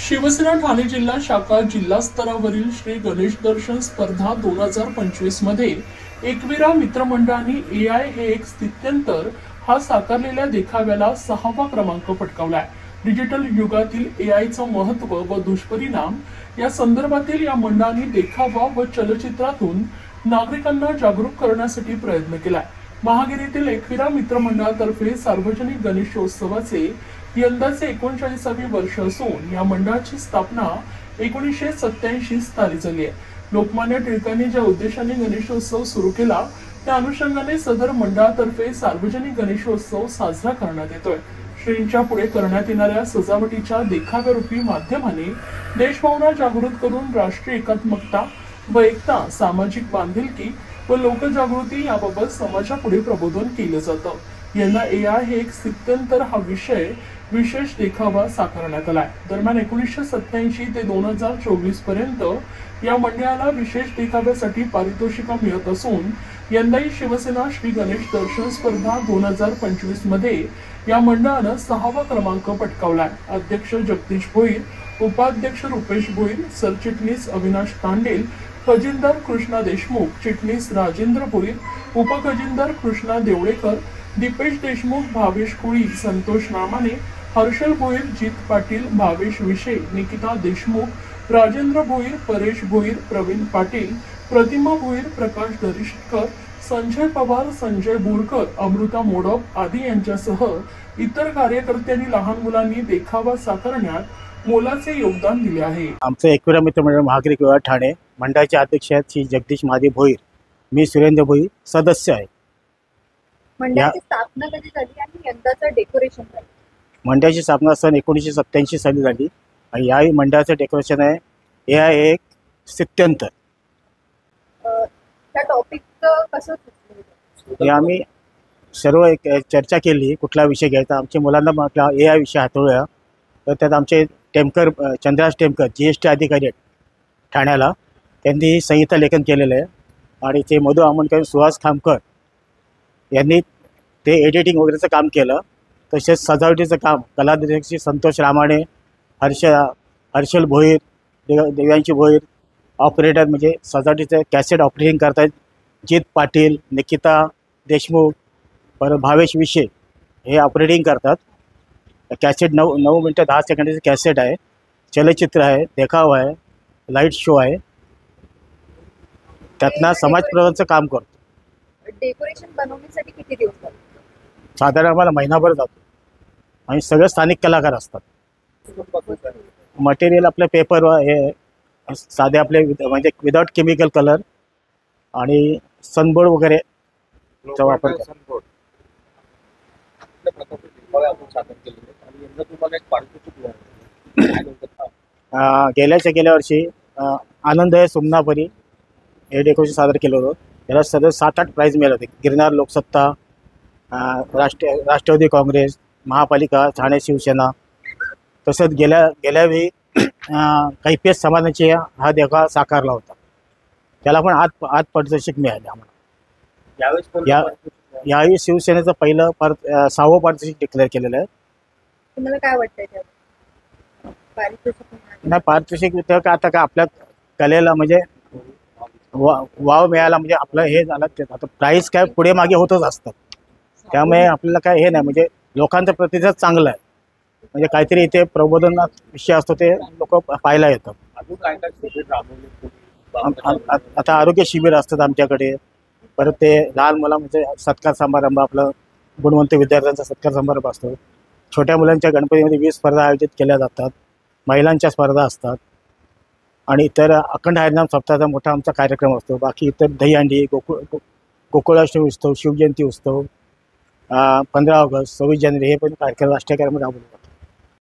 शिवसेना ठाणे जिल्हा शाखा जिल्हा स्तरावरील श्री गणेश दर्शन स्पर्धा 2025 मध्ये एकविरा मित्रमंडळांनी एआय हे एक स्थित्यंतर हा साकारलेल्या देखाव्याला 6वा क्रमांक पटकावलाय। डिजिटल युगातील एआयचं महत्त्व व दुष्परिणाम या संदर्भातील या मंडळांनी देखावा व चलचित्रातून नागरिकांना जागरूक करण्यासाठी प्रयत्न केलाय। महागिरीतील एकविरा मित्रमंडळातर्फे सार्वजनिक गणेशोत्सवाचे यंदाचे 39वे वर्ष असून या मंडळाची स्थापना 1987 साली झाली आहे। लोकमान्य टिळकांनी ज्या उद्देशाने गणेशोत्सव सुरू केला त्या अनुषंगाने सदर मंडळातर्फे सार्वजनिक गणेशोत्सव साजरा करण्यात येतोय। श्रींच्या पुढे करण्यात येणाऱ्या सजावटीच्या देखाव्यारूपी माध्यमाने देशभावना जागृत करून राष्ट्रीय एकात्मकता व एकता, सामाजिक बांधिलकी व लोकजागृती याबाबत समाजापुढे प्रबोधन केलं जातं। यंदा एआय हे एक स्थित्यंतर हा विशेष देखावा साकारण्यात आलाय। दरम्यान 1987 ते 2024 पर्यंत या मंडळाला विशेष देखाव्यासाठी पारितोषिकं मिळत असून यंदाही शिवसेना श्री गणेश दर्शन स्पर्धा 2025 मध्ये या मंडळानं 6वा क्रमांक पटकावलाय। अध्यक्ष जगदीश भोईर, उपाध्यक्ष रुपेश भोईर, सरचिटणीस अविनाश तांडेल, खजिनदार कृष्णा देशमुख, चिटणीस राजेंद्र भोईर, उपखजिनदार कृष्णा देवळेकर, दीपेश देशमुख, भावेश कुळी, संतोष नामाने, हर्षल भोईर, जीत पाटील, भावेश विशे, निकिता देशमुख, राजेंद्र भोईर, परेश भोईर, प्रवीण पाटील, प्रतिमा भोईर, प्रकाश दरिष्टकर, संजय पवार, संजय बोरकर, अमृता मोडक आदी यांच्यासह इतर कार्यकर्त्यांनी लहान मुलांनी देखावा साकारण्यात मोलाचे योगदान दिले आहे। आमचं एकविरा मित्रमंडळ महागिरी विभाग ठाणे मंडळाचे अध्यक्ष आहेत श्री जगदीश महादेव भोईर। मी सुरेंद्र भोईर सदस्य आहे। मंडळाची स्थापना कधी झाली आणि यंदाचं डेकोरेशन काय? मंडळाची स्थापना सन 1987 साली झाली आणि या मंडळाचं डेकोरेशन आहे एआय एक स्थित्यंतर। त्या टॉपिकचं कसं हे आम्ही सर्व एक चर्चा केली कुठला विषय घ्यायचा। आमच्या मुलांना म्हटलं एआय विषय हाताळूया, तर त्यात आमचे टेमकर चंद्रास टेमकर GST अधिकारी आहेत ठाण्याला, त्यांनी संहिता लेखन केलेलं आहे आणि ते मधु आमनकर, सुहास खामकर यांनी ते एडिटिंग वगैरेचं काम केलं। तसेच सजावटीचं काम कलादिग्दर्शक संतोष रामाणे, हर्षल भोईर, देवांशी भोईर, ऑपरेटर म्हणजे सजावटीचं कॅसेट ऑपरेटिंग करतायत जीत पाटील, निकिता देशमुख, परत भावेश विशे हे ऑपरेटिंग करतात। कॅसेट 9 मिनटं 10 सेकंदाचं कॅसेट आहे, चलचित्र आहे, देखावा आहे, लाईट शो आहे, त्यातनं समाजप्रबोधनाचं काम करतो। डेकोरेशन बनवण्यासाठी किती दिवस लागतात? साधारण आम्हाला महिनाभर जातो आणि सगळे स्थानिक कलाकार असतात। मटेरियल आपलं पेपर हे साधे आपले म्हणजे विदाउट केमिकल कलर आणि सनबोर्ड वगैरे चा वापर करतो। गेल्या वर्षी आनंद आहे सुमनापरी हे डेकोरेशन सादर केलं होतं। त्याला सदर 7-8 प्राईज मिळाले होते। गिरनार लोकसत्ता, राष्ट्रवादी काँग्रेस, महापालिका, ठाणे शिवसेना, तसंच गेल्यावेळी काही पेस समाजाचे हा देखावा साकारला होता, त्याला पण आज पारितोषिक मिळाले आम्हाला। यावेळी शिवसेनेचं पहिलं 6वं पारितोषिक डिक्लेअर केलेलं आहे। तुम्हाला काय वाटतंय पारितोषिक? नाही, पारितोषिक का आता का आपल्या कलेला म्हणजे वाव मिळाला म्हणजे आपलं हे झालं ते आता प्राईस काय पुढे मागे होतच असतात, त्यामुळे आपल्याला काय हे नाही म्हणजे लोकांचा प्रतिसाद चांगला आहे, म्हणजे काहीतरी इथे प्रबोधनात विषय असतो ते लोक पाहायला येतात। आता आरोग्य शिबिर असतात आमच्याकडे, परत ते लहान मुला म्हणजे सत्कार समारंभ, आपलं गुणवंत विद्यार्थ्यांचा सत्कार समारंभ असतो। छोट्या मुलांच्या गणपतीमध्ये 20 स्पर्धा आयोजित केल्या जातात, महिलांच्या स्पर्धा असतात आणि इतर अखंड हरिनाम सप्ताहाचा मोठा आमचा कार्यक्रम असतो। बाकी इतर दहीहंडी, गोकुळाष्टमी उत्सव, शिवजयंती उत्सव, 15 ऑगस्ट, 26 जानेवारी हे पण कार्यक्रम राष्ट्रीय कार्यक्रम राबवले जातात।